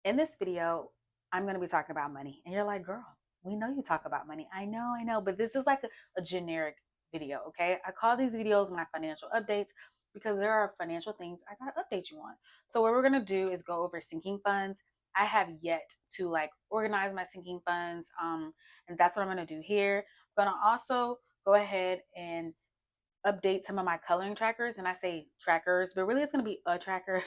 In this video, I'm going to be talking about money. And you're like, girl, we know you talk about money. I know. But this is like a generic video, okay? I call these videos my financial updates because there are financial things I got to update you on. So, what we're going to do is go over sinking funds. I have yet to like organize my sinking funds. And that's what I'm going to do here. I'm going to also go ahead and update some of my coloring trackers, and I say trackers, but really it's going to be a tracker.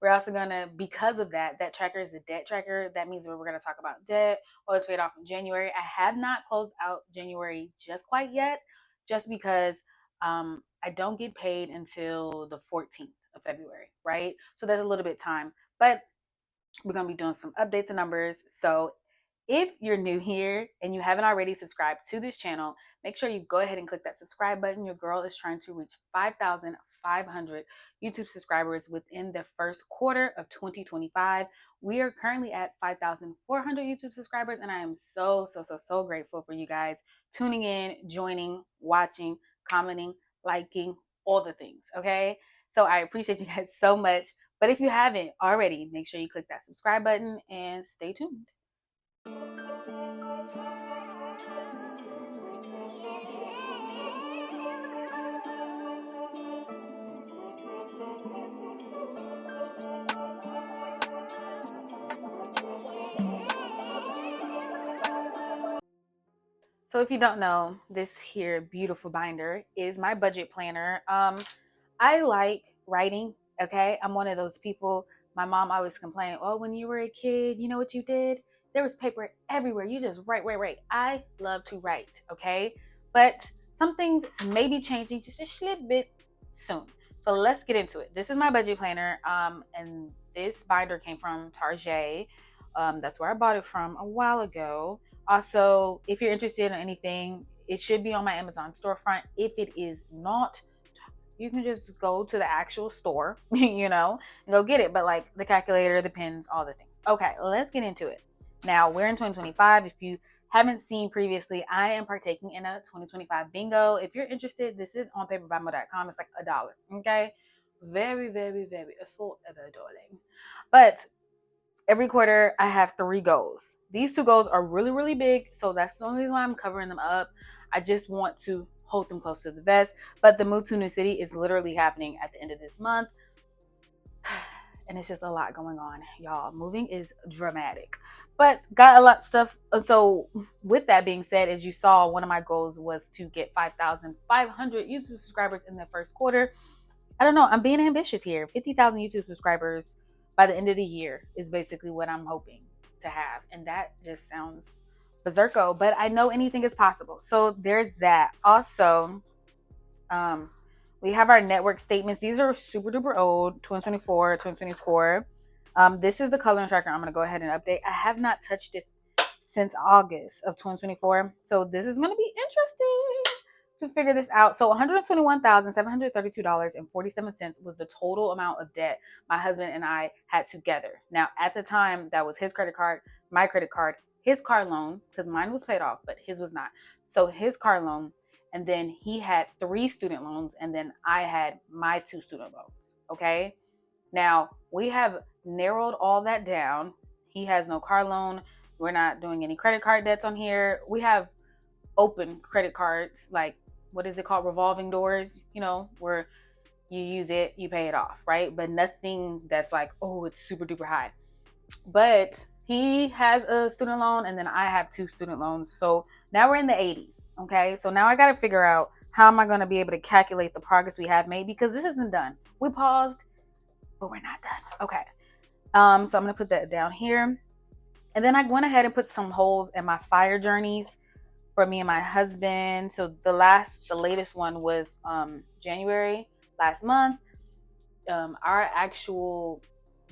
We're also going to, because of that, that tracker is a debt tracker. That means we're going to talk about debt, what was paid off in January. I have not closed out January just quite yet, just because I don't get paid until the 14th of February, right? So there's a little bit of time, but we're going to be doing some updates and numbers. So if you're new here and you haven't already subscribed to this channel, make sure you go ahead and click that subscribe button. Your girl is trying to reach 5,500 YouTube subscribers within the first quarter of 2025. We are currently at 5,400 YouTube subscribers, and I am so grateful for you guys tuning in, joining, watching, commenting, liking, all the things, okay? So I appreciate you guys so much. But if you haven't already, make sure you click that subscribe button and stay tuned. So if you don't know, this here beautiful binder is my budget planner. I like writing, okay? I'm one of those people. My mom always complained, oh, when you were a kid, you know what you did? There was paper everywhere. You just write. I love to write, okay? But some things may be changing just a little bit soon. So let's get into it. This is my budget planner, and this binder came from Target. That's where I bought it from a while ago. Also, if you're interested in anything, it should be on my Amazon storefront. If it is not, you can just go to the actual store, and go get it. But like the calculator, the pens, all the things. Okay, let's get into it. Now, we're in 2025. If you haven't seen previously, I am partaking in a 2025 bingo. If you're interested, this is on paperbymo.com. It's like $1. Okay. Very affordable, darling. But every quarter I have 3 goals. These 2 goals are really big, so that's the only reason why I'm covering them up. I just want to hold them close to the vest. But the move to a new city is literally happening at the end of this month. And it's just a lot going on, y'all. Moving is dramatic, but got a lot of stuff. So with that being said, as you saw, one of my goals was to get 5,500 YouTube subscribers in the first quarter. I don't know, I'm being ambitious here. 50,000 YouTube subscribers by the end of the year is basically what I'm hoping to have, and that just sounds berserko, but I know anything is possible. So there's that. Also, we have our network statements. These are super duper old, 2024. This is the coloring tracker I'm going to go ahead and update. I have not touched this since August of 2024. So this is going to be interesting to figure this out. So $121,732.47 was the total amount of debt my husband and I had together. Now, at the time, that was his credit card, my credit card, his car loan, because mine was paid off, but his was not. So his car loan, and then he had 3 student loans, and then I had my 2 student loans. Okay. Now we have narrowed all that down. He has no car loan. We're not doing any credit card debts on here. We have open credit cards, like what is it called? Revolving doors, where you use it, you pay it off, right? But nothing that's like, oh, it's super duper high. But he has a student loan, and then I have 2 student loans. So now we're in the 80s. Okay. So now I got to figure out how am I going to be able to calculate the progress we have made, because this isn't done. We paused, but we're not done. Okay. So I'm going to put that down here. And then I went ahead and put some holes in my fire journeys for me and my husband. So the latest one was January last month.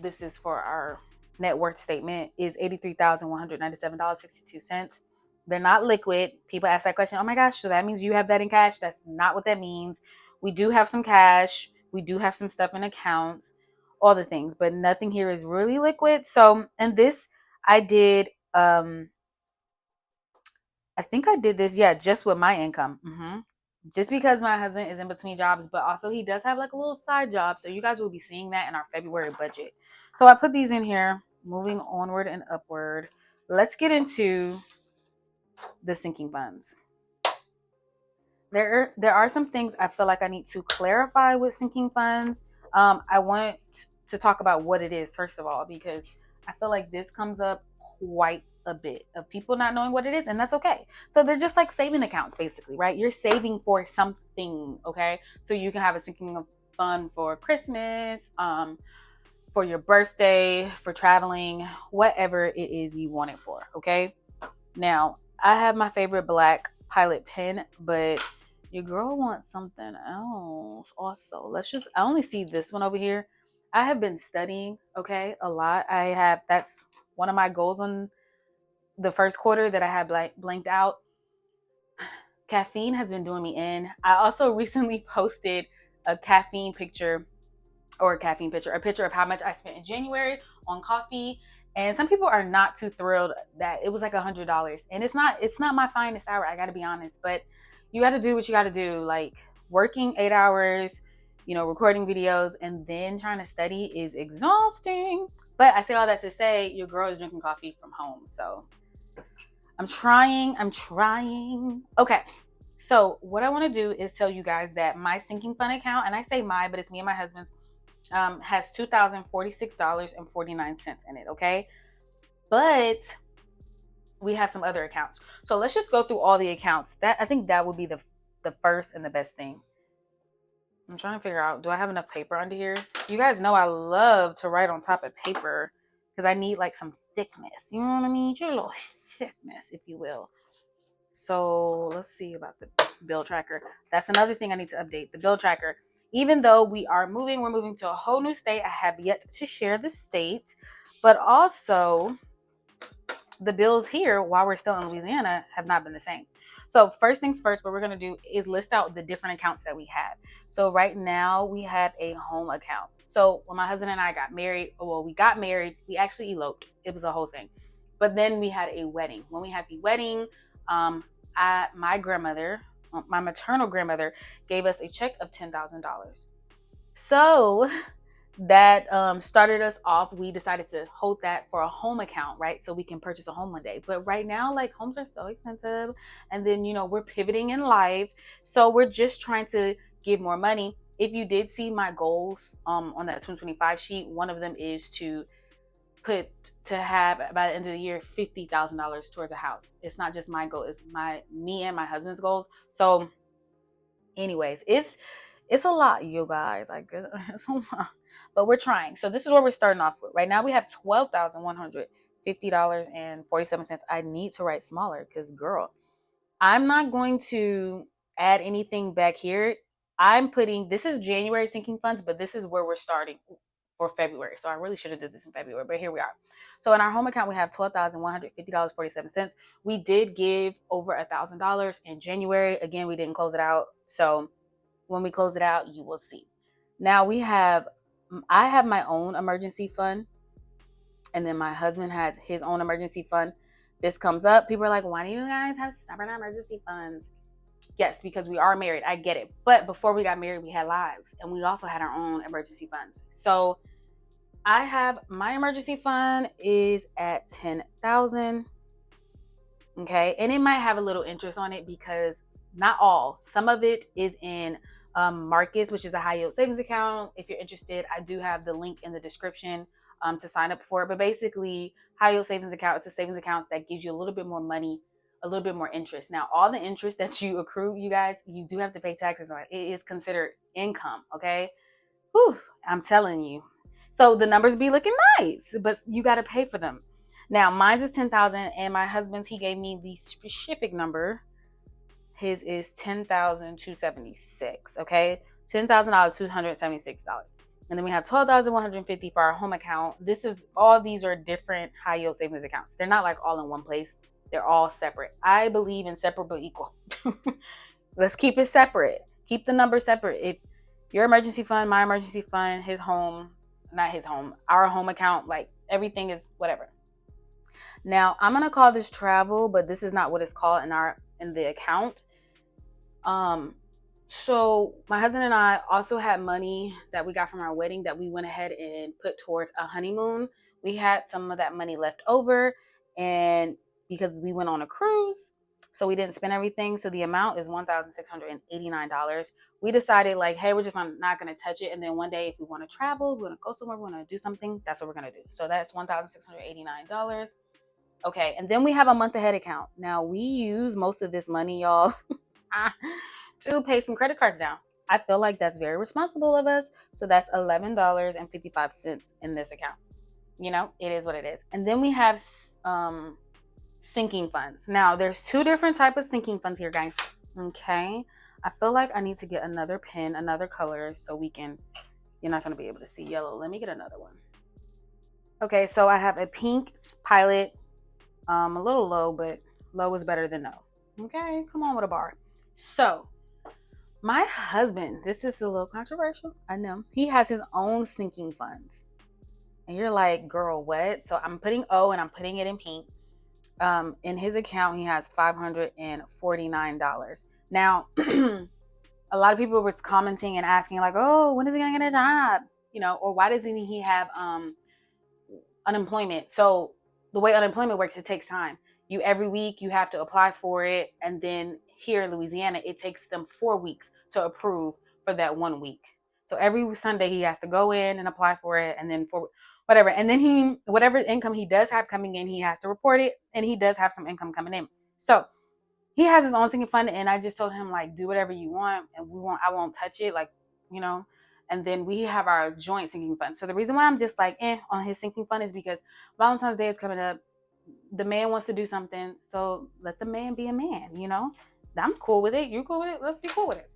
This is for our net worth statement, is $83,197.62. They're not liquid. People ask that question, oh my gosh, so that means you have that in cash? That's not what that means. We do have some cash. We do have some stuff in accounts, all the things, but nothing here is really liquid. So, and this I did, I think I did this, just with my income. Just because my husband is in between jobs, but also he does have like a little side job. So you guys will be seeing that in our February budget. So I put these in here moving onward and upward, let's get into the sinking funds. There are some things I feel like I need to clarify with sinking funds. I want to talk about what it is first of all, because I feel like this comes up quite a bit of people not knowing what it is, and that's okay. So they're just like saving accounts, basically, right? You're saving for something, okay? So you can have a sinking fund for Christmas, for your birthday, for traveling, whatever it is you want it for, okay? Now, I have my favorite black Pilot pen, but your girl wants something else also. I only see this one over here. I have been studying, okay, a lot. That's one of my goals on the first quarter that I had blanked out. Caffeine has been doing me in. I also recently posted a picture of how much I spent in January on coffee. And some people are not too thrilled that it was like $100. And it's not my finest hour, I gotta be honest. But you gotta do what you gotta do. Like working 8 hours, recording videos and then trying to study is exhausting. But I say all that to say your girl is drinking coffee from home. So I'm trying. Okay. So what I want to do is tell you guys that my sinking fund account, and I say my, but it's me and my husband's, has $2,046.49 in it, okay? But we have some other accounts. So let's just go through all the accounts. I think that would be the first and the best thing. I'm trying to figure out, do I have enough paper under here? You guys know I love to write on top of paper because I need like some thickness. You know what I mean? Just a little thickness, if you will. So let's see about the bill tracker. That's another thing I need to update, the bill tracker. Even though we're moving to a whole new state. I have yet to share the state, but also the bills here while we're still in Louisiana have not been the same. So first things first, what we're going to do is list out the different accounts that we have. So right now we have a home account. So when my husband and I got married, we actually eloped. It was a whole thing. But then we had a wedding. When we had the wedding, my maternal grandmother gave us a check of $10,000. So that started us off. We decided to hold that for a home account, right? So we can purchase a home one day. But right now, like, homes are so expensive. And then, we're pivoting in life. So we're just trying to give more money. If you did see my goals on that 2025 sheet, one of them is to have by the end of the year $50,000 towards a house. It's not just my goal, it's me and my husband's goals. So anyways, it's a lot, you guys. I guess it's a lot, but we're trying. So this is where we're starting off with. Right now we have $12,150.47. I need to write smaller because, girl, I'm not going to add anything back here. This is January sinking funds, but this is where we're starting for February. So I really should have did this in February, but here we are. So in our home account, we have $12,150.47. We did give over $1,000 in January. Again, we didn't close it out. So when we close it out, you will see. Now I have my own emergency fund, and then my husband has his own emergency fund. This comes up. People are like, why do you guys have separate emergency funds? Yes, because we are married. I get it. But before we got married, we had lives, and we also had our own emergency funds. So I have my emergency fund is at $10,000. Okay. And it might have a little interest on it because not all, some of it is in Marcus, which is a high yield savings account. If you're interested, I do have the link in the description to sign up for it. But basically, high yield savings account, it's a savings account that gives you a little bit more money, a little bit more interest. Now, all the interest that you accrue, you guys, you do have to pay taxes on it. It is considered income. Okay. Whew, I'm telling you. So the numbers be looking nice, but you got to pay for them. Now, mine's is 10,000, and my husband's, he gave me the specific number. His is $10,276. Okay, $10,276. And then we have $12,150 for our home account. All these are different high yield savings accounts. They're not like all in one place. They're all separate. I believe in separate but equal. Let's keep it separate. Keep the numbers separate. If your emergency fund, my emergency fund, our home account, like everything is whatever. Now I'm gonna call this travel, but this is not what it's called in the account. So my husband and I also had money that we got from our wedding that we went ahead and put towards a honeymoon, we had some of that money left over, and because we went on a cruise, so we didn't spend everything. So the amount is $1,689. We decided like, hey, we're just not going to touch it. And then one day, if we want to travel, we want to go somewhere, we want to do something, that's what we're going to do. So that's $1,689. Okay. And then we have a month ahead account. Now we use most of this money, y'all, to pay some credit cards down. I feel like that's very responsible of us. So that's $11.55 in this account. You know, it is what it is. And then we have sinking funds. Now, there's two different types of sinking funds here, guys. Okay. I feel like I need to get another pen, another color, so we can, you're not going to be able to see yellow. Let me get another one. Okay, so I have a pink Pilot, a little low, but low is better than no. Okay, come on with a bar. So, my husband, this is a little controversial, I know. He has his own sinking funds. And you're like, girl, what? So I'm putting O and I'm putting it in pink. In his account, he has $549. Now, a lot of people was commenting and asking like, oh, when is he gonna get a job? You know, or why doesn't he have unemployment? So the way unemployment works, it takes time. Every week you have to apply for it, and then here in Louisiana, it takes them 4 weeks to approve for that 1 week. So every Sunday he has to go in and apply for it, and then for whatever, and then whatever income he does have coming in, he has to report it, and he does have some income coming in. So he has his own sinking fund, and I just told him like, do whatever you want, and I won't touch it, like, you know. And then we have our joint sinking fund. So the reason why I'm just like on his sinking fund is because Valentine's Day is coming up. The man wants to do something, so let the man be a man, you know. I'm cool with it. You cool with it? Let's be cool with it.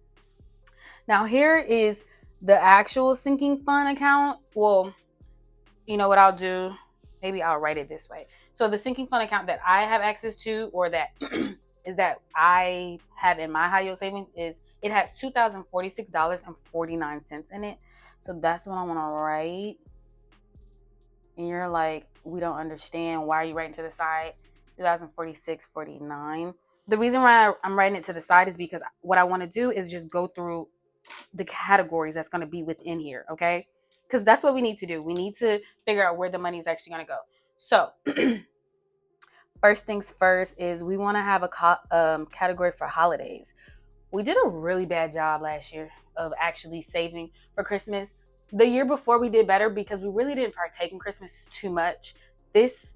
Now here is the actual sinking fund account. Well, you know what I'll do? Maybe I'll write it this way. So the sinking fund account that I have access to, or that is that I have in my high yield savings, is it has $2,046.49 in it. So that's what I want to write. And you're like, we don't understand. Why are you writing to the side? $2,046.49. The reason why I'm writing it to the side is because what I want to do is just go through the categories that's going to be within here, okay? Because that's what we need to do. We need to figure out where the money is actually going to go. So first things first is we want to have a category for holidays. We did a really bad job last year of actually saving for Christmas. The year before we did better because we really didn't partake in Christmas too much. This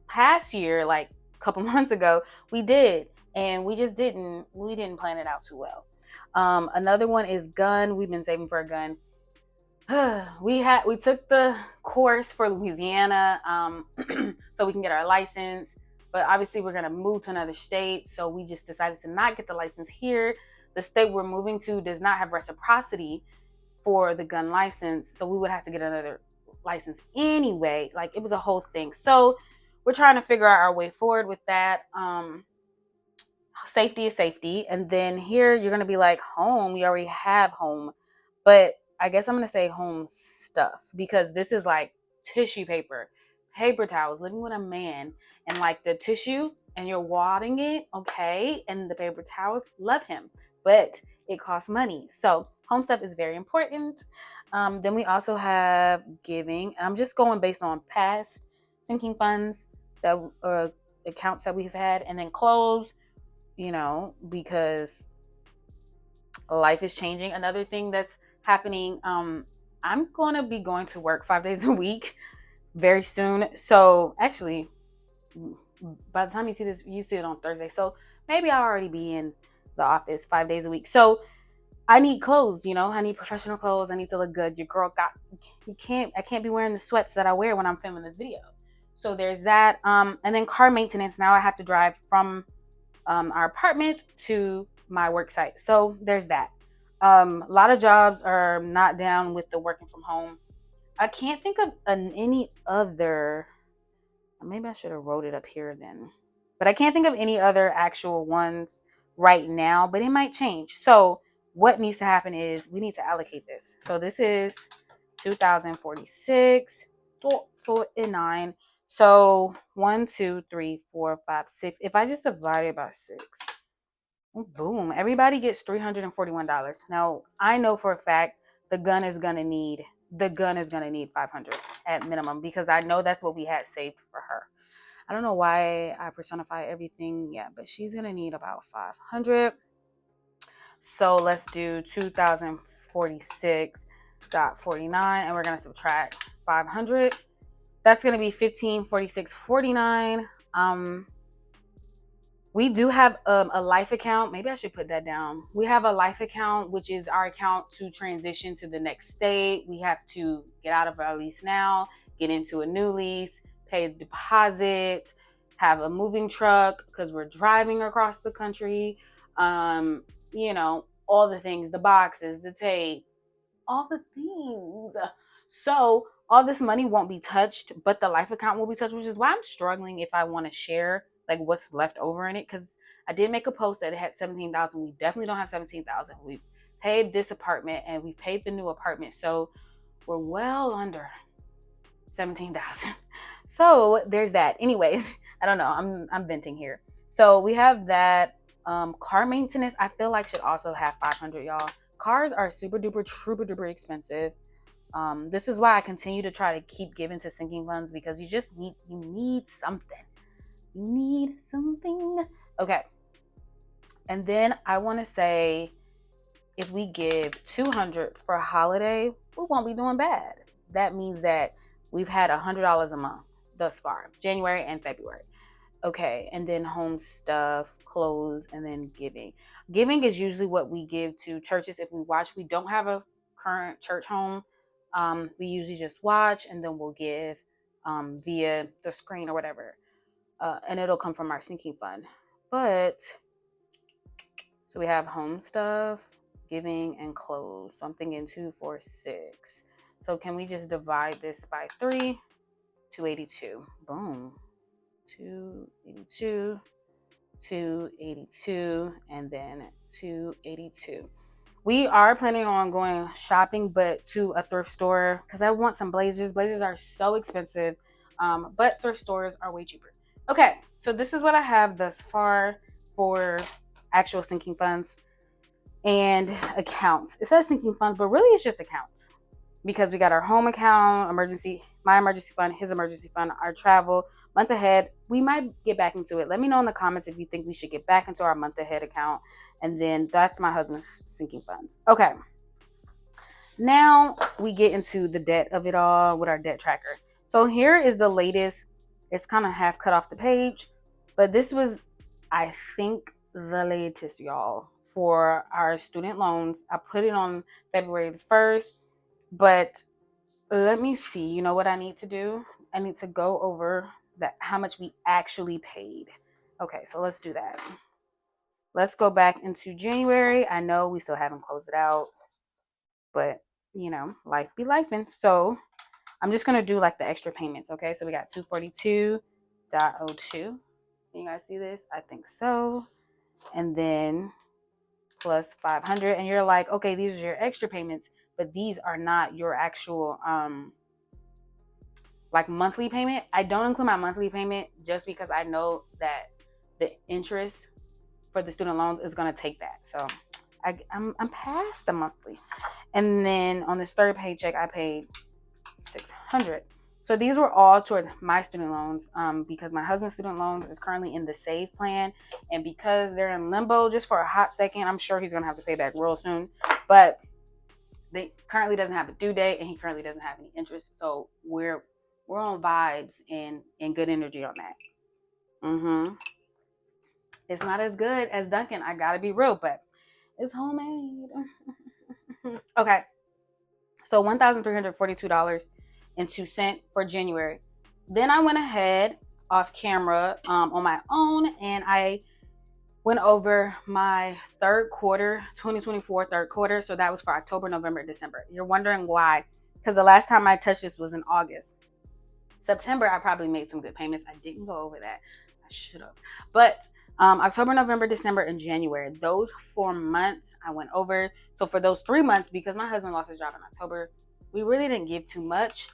past year, like a couple months ago, we did, and we didn't plan it out too well. Another one is gun. We've been saving for a gun. We took the course for Louisiana, so we can get our license, but obviously we're gonna move to another state, so we just decided to not get the license here. The state we're moving to does not have reciprocity for the gun license, so we would have to get another license anyway. Like, it was a whole thing. So we're trying to figure out our way forward with that. Safety is safety. And then here you're gonna be like, home, we already have home, but I guess I'm gonna say home stuff, because this is like tissue paper, paper towels, living with a man, and like the tissue, and you're wadding it, okay, and the paper towels, love him, but it costs money. So home stuff is very important. Then we also have giving, and I'm just going based on past sinking funds that accounts that we've had, and then clothes, you know, because life is changing. Another thing that's happening, I'm gonna be going to work 5 days a week very soon. So actually, by the time you see this, you see it on Thursday, so maybe I'll already be in the office 5 days a week. So I need clothes, you know, I need professional clothes. I need to look good. Your girl I can't be wearing the sweats that I wear when I'm filming this video. So there's that. And then car maintenance. Now I have to drive from our apartment to my work site. So there's that. A lot of jobs are not down with the working from home. I can't think of any other, maybe I should have wrote it up here then, but I can't think of any other actual ones right now, but it might change. So what needs to happen is we need to allocate this. So this is 2,046.49. So 1, 2, 3, 4, 5, 6. If I just divide it by 6, boom, everybody gets $341. Now, I know for a fact the gun is going to need the gun is going to need 500 at minimum, because I know that's what we had saved for her. I don't know why I personify everything. Yeah, but she's going to need about 500. So let's do 2046.49, and we're going to subtract 500. That's going to be 1546.49. We do have a life account. Maybe I should put that down. We have a life account, which is our account to transition to the next state. We have to get out of our lease now, get into a new lease, pay a deposit, have a moving truck because we're driving across the country. All the things, the boxes, the tape, all the things. So all this money won't be touched, but the life account will be touched, which is why I'm struggling if I want to share like what's left over in it. Because I did make a post that it had 17,000. We definitely don't have 17,000. We paid this apartment and we paid the new apartment, so we're well under 17,000. So there's that. Anyways, I don't know. I'm venting here. So we have that. Car maintenance, I feel like should also have 500, y'all. Cars are super duper expensive. This is why I continue to try to keep giving to sinking funds, because you need something. You need something. Okay. And then I want to say, if we give 200 for a holiday, we won't be doing bad. That means that we've had $100 a month thus far, January and February. Okay, and then home stuff, clothes, and then giving. Giving is usually what we give to churches. If we watch, we don't have a current church home. We usually just watch, and then we'll give via the screen or whatever. And it'll come from our sinking fund. But, so we have home stuff, giving, and clothes. So I'm thinking 2, 4, 6. So can we just divide this by 3? 282. Boom. 282, 282, and then 282. We are planning on going shopping, but to a thrift store, because I want some blazers. Blazers are so expensive, but thrift stores are way cheaper. Okay, so this is what I have thus far for actual sinking funds and accounts. It says sinking funds, but really it's just accounts, because we got our home account, my emergency fund, his emergency fund, our travel, month ahead. We might get back into it. Let me know in the comments if you think we should get back into our month ahead account. And then that's my husband's sinking funds. Okay. Now we get into the debt of it all with our debt tracker. So here is the latest. It's kind of half cut off the page, but this was, I think, the latest, y'all, for our student loans. I put it on February the 1st. But let me see. You know what I need to do? I need to go over how much we actually paid. Okay, so let's do that. Let's go back into January. I know we still haven't closed it out, but life be lifing. So I'm just gonna do like the extra payments. Okay, so we got 242.02. Can you guys see this? I think so. And then plus 500. And you're like, okay, these are your extra payments, but these are not your actual like monthly payment. I don't include my monthly payment just because I know that the interest for the student loans is going to take that. So I'm past the monthly. And then on this third paycheck, I paid 600. So these were all towards my student loans, because my husband's student loans is currently in the SAVE plan, and because they're in limbo just for a hot second, I'm sure he's gonna have to pay back real soon. But they currently doesn't have a due date, and he currently doesn't have any interest. So we're on vibes and good energy on that. It's not as good as Dunkin', I gotta be real, but it's homemade. Okay, so $1,342.02 for January. Then I went ahead off camera on my own, and I went over my third quarter, 2024 third quarter. So that was for October, November, December. You're wondering why? Because the last time I touched this was in August. September, I probably made some good payments. I didn't go over that. I should have. But October, November, December, and January, those 4 months I went over. So for those 3 months, because my husband lost his job in October, we really didn't give too much.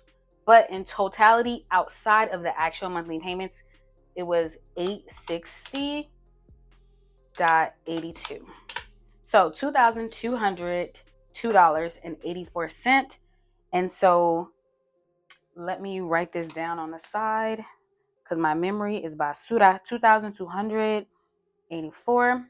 But in totality, outside of the actual monthly payments, it was $860.82. So $2,202.84. And so let me write this down on the side because my memory is basura. 2,284.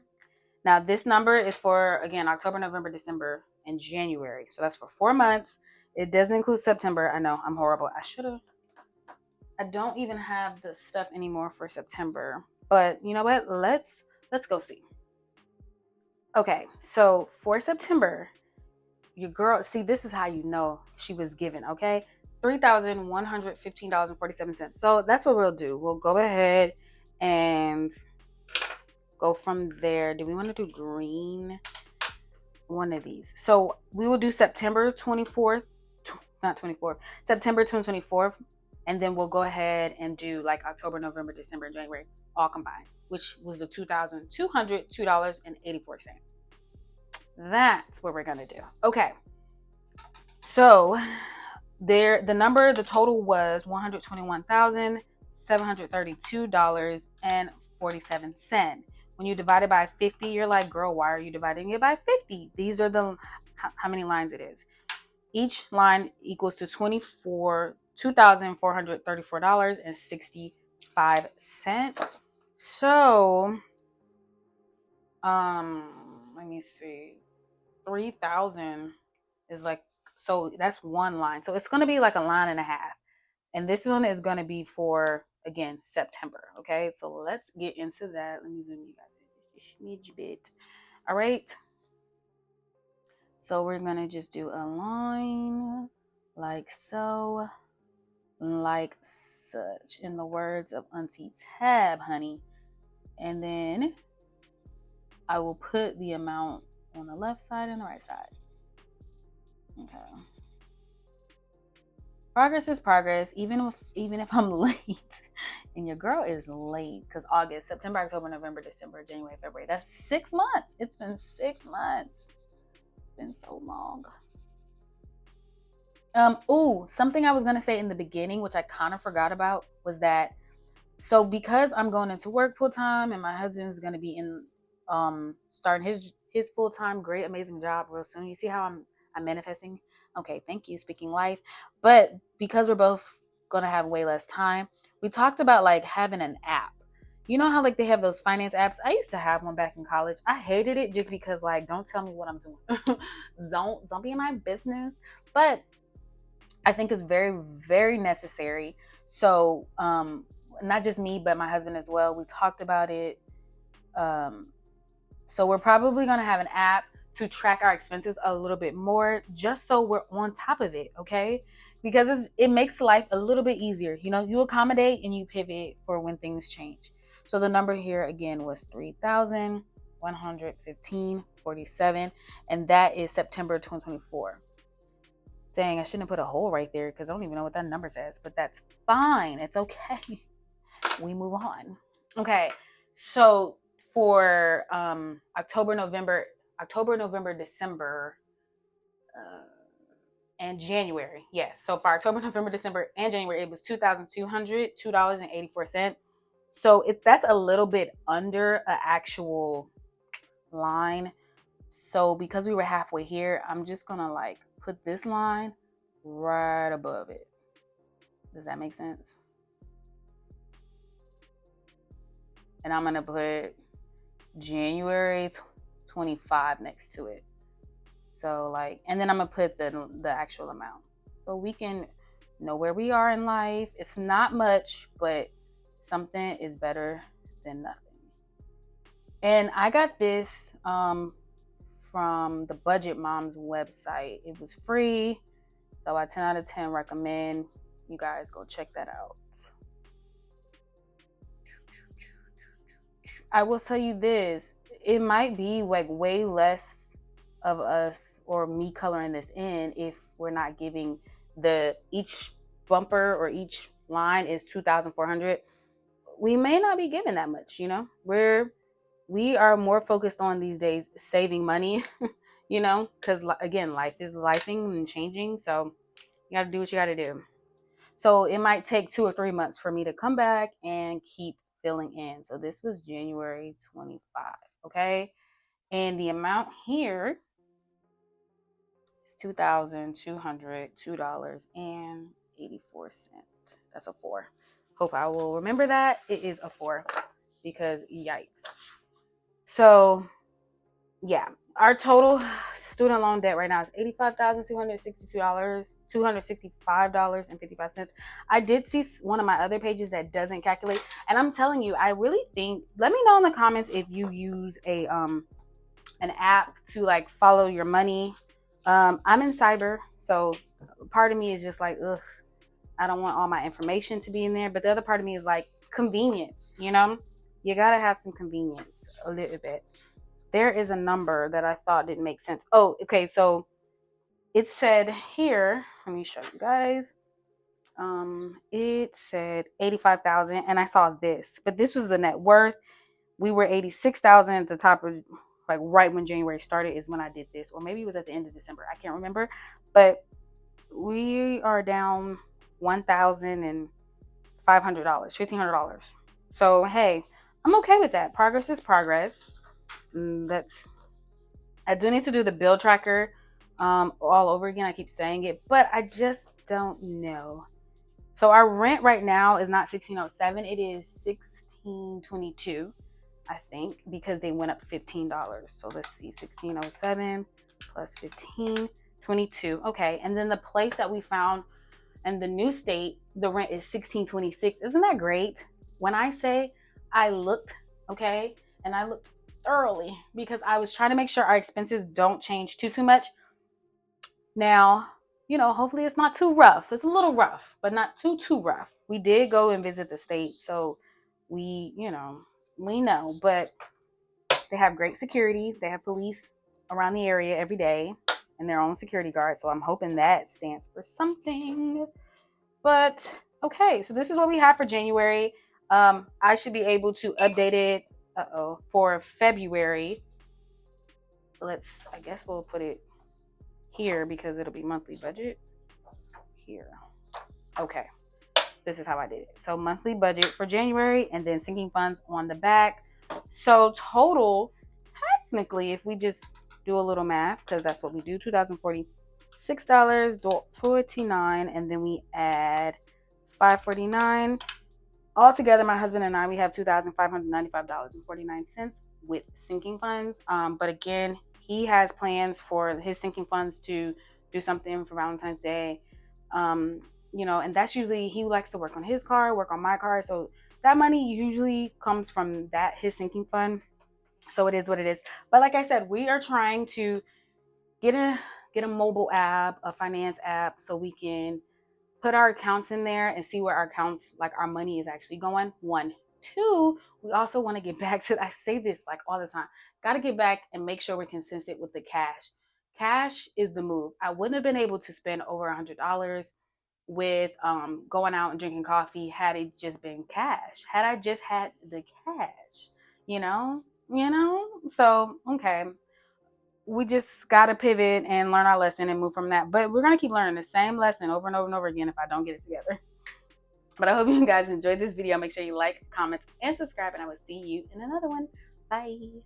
Now this number is for, again, October, November, December, and January. So that's for 4 months. It doesn't include September. I know I'm horrible. I don't even have the stuff anymore for September. But you know what? Let's go see. Okay, so for September, your girl, see, this is how you know she was given, okay? $3,115.47. So that's what we'll do. We'll go ahead and go from there. Do we want to do green? One of these. So we will do September 24th, not 24th, September 2024th, and then we'll go ahead and do like October, November, December, and January all combined, which was the $2,202.84. That's what we're gonna do. Okay. So the total was $121,732.47. When you divide it by 50, you're like, girl, why are you dividing it by 50? These are how many lines it is. Each line equals to $2,434.65. So, let me see. 3,000 is like, so that's one line. So it's going to be like a line and a half. And this one is going to be for, again, September. Okay. So let's get into that. Let me zoom you guys in just a smidge bit. All right. So we're going to just do a line like so, like such, in the words of Auntie Tab, honey. And then I will put the amount on the left side and the right side. Okay. Progress is progress, even if I'm late. And your girl is late because August, September, October, November, December, January, February. That's 6 months. It's been 6 months. It's been so long. Something I was gonna say in the beginning, which I kind of forgot about, was that so because I'm going into work full time and my husband's gonna be in starting his full time great amazing job real soon. You see how I'm manifesting? Okay, thank you, speaking life. But because we're both gonna have way less time, we talked about like having an app. You know how like they have those finance apps? I used to have one back in college. I hated it just because like don't tell me what I'm doing. don't be in my business. But I think it's very, very necessary. So not just me, but my husband as well. We talked about it. So we're probably going to have an app to track our expenses a little bit more, just so we're on top of it, okay? Because it makes life a little bit easier. You know, you accommodate and you pivot for when things change. So the number here again was 3,115.47, and that is September 2024. Dang, I shouldn't have put a hole right there because I don't even know what that number says, but that's fine. It's okay. We move on. Okay, so for October, November, December, and January. Yes. So for October, November, December, and January, it was $2,202.84. So that's a little bit under an actual line. So because we were halfway here, I'm just gonna like put this line right above it. Does that make sense? And I'm gonna put January 25 next to it. So like, and then I'm gonna put the actual amount so we can know where we are in life. It's not much, but something is better than nothing. And I got this from the Budget Moms website. It was free, so I 10 out of 10 recommend you guys go check that out. I will tell you this, it might be like way less of us or me coloring this in if we're not giving each bumper or each line is 2,400. We may not be giving that much, you know. We are more focused on these days saving money, you know, because again, life is lifing and changing, so you got to do what you got to do. So it might take 2 or 3 months for me to come back and keep filling in. So this was January 25, okay? And the amount here is $2,202.84. That's a 4. Hope I will remember that. It is a 4 because yikes. So yeah, our total student loan debt right now is $85,265.55. I did see one of my other pages that doesn't calculate, and I'm telling you, I really think. Let me know in the comments if you use an app to like follow your money. I'm in cyber, so part of me is just like, ugh, I don't want all my information to be in there. But the other part of me is like convenience, you know? You gotta have some convenience a little bit. There is a number that I thought didn't make sense. Oh, okay, so it said here, let me show you guys. It said 85,000 and I saw this, but this was the net worth. We were 86,000 at the top of, like, right when January started is when I did this, or maybe it was at the end of December. I can't remember, but we are down $1,500, $1,500. So hey, I'm okay with that. Progress is progress. I do need to do the bill tracker all over again. I keep saying it, but I just don't know. So our rent right now is not $1,607. It is $1,622. I think, because they went up $15. So let's see, 1607 plus 1522. Okay, and then the place that we found in the new state, the rent is 1626. Isn't that great? When I say I looked, okay, and I looked thoroughly because I was trying to make sure our expenses don't change too much. Now, hopefully it's not too rough. It's a little rough, but not too rough. We did go and visit the state, so we know, but they have great security. They have police around the area every day and their own security guard. So I'm hoping that stands for something. But okay, so this is what we have for January. I should be able to update it for February. I guess we'll put it here because it'll be monthly budget here. Okay, this is how I did it. So monthly budget for January and then sinking funds on the back. So total, technically, if we just do a little math, because that's what we do, $2,046.49, and then we add $549. Altogether, my husband and I, we have $2,595.49 with sinking funds. But again, he has plans for his sinking funds to do something for Valentine's Day. And that's usually, he likes to work on his car, work on my car. So that money usually comes from his sinking fund. So it is what it is. But like I said, we are trying to get a mobile app, a finance app, so we can put our accounts in there and see where our accounts, like our money, is actually going. 1, 2, we also want to get back to, I say this like all the time, got to get back and make sure we're consistent with the cash. Cash is the move. I wouldn't have been able to spend over $100 with going out and drinking coffee had it just been cash. Had I just had the cash, you know. So okay, we just got to pivot and learn our lesson and move from that. But we're going to keep learning the same lesson over and over and over again if I don't get it together. But I hope you guys enjoyed this video. Make sure you like, comment, and subscribe, and I will see you in another one. Bye.